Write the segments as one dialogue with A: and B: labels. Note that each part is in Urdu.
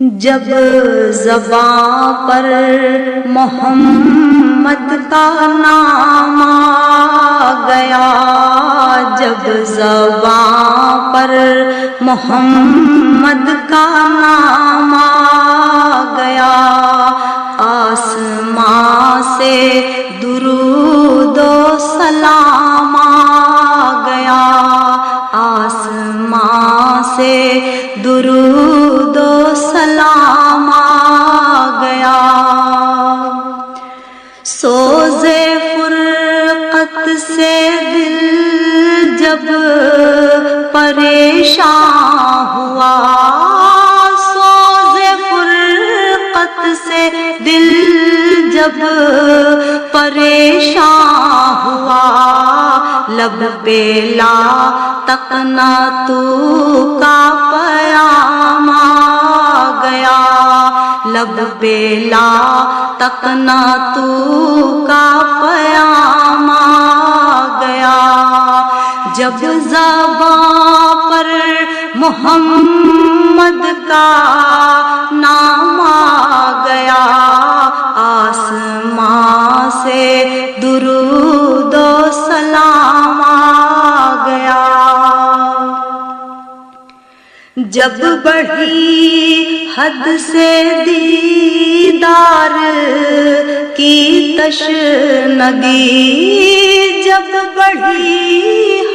A: جب زباں پر محمد کا نام آ گیا، جب زباں پر محمد کا نام آ گیا، آسمان سے درود و سلام آ گیا، آسمان سے درود و سلام آ گیا۔ سوز فرقت سے دل جب پریشان ہوا، سوز فرقت سے دل جب پریشان ہوا، لب پہ لا تقنا تو کا پیام آ گیا، لب پہ لا تقنا تو کا پیام آ گیا۔ جب زباں پر محمد کا نام آ گیا، آسمان سے درود و سلام آ گیا۔ جب بڑھی حد سے دیدار کی تشنگی، جب بڑھی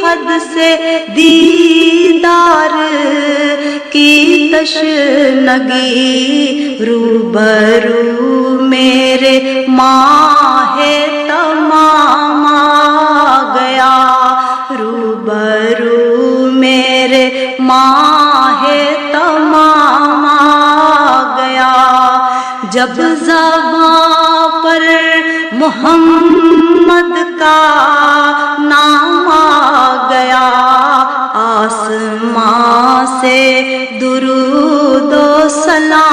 A: حد سے دیدار کی تشنگی، روبرو میرے ماہ تمام آ گیا، روبرو میرے ماہ تمام آ گیا۔ جب زباں پر محمد کا نام آ گیا، آسمان سے درود و سلام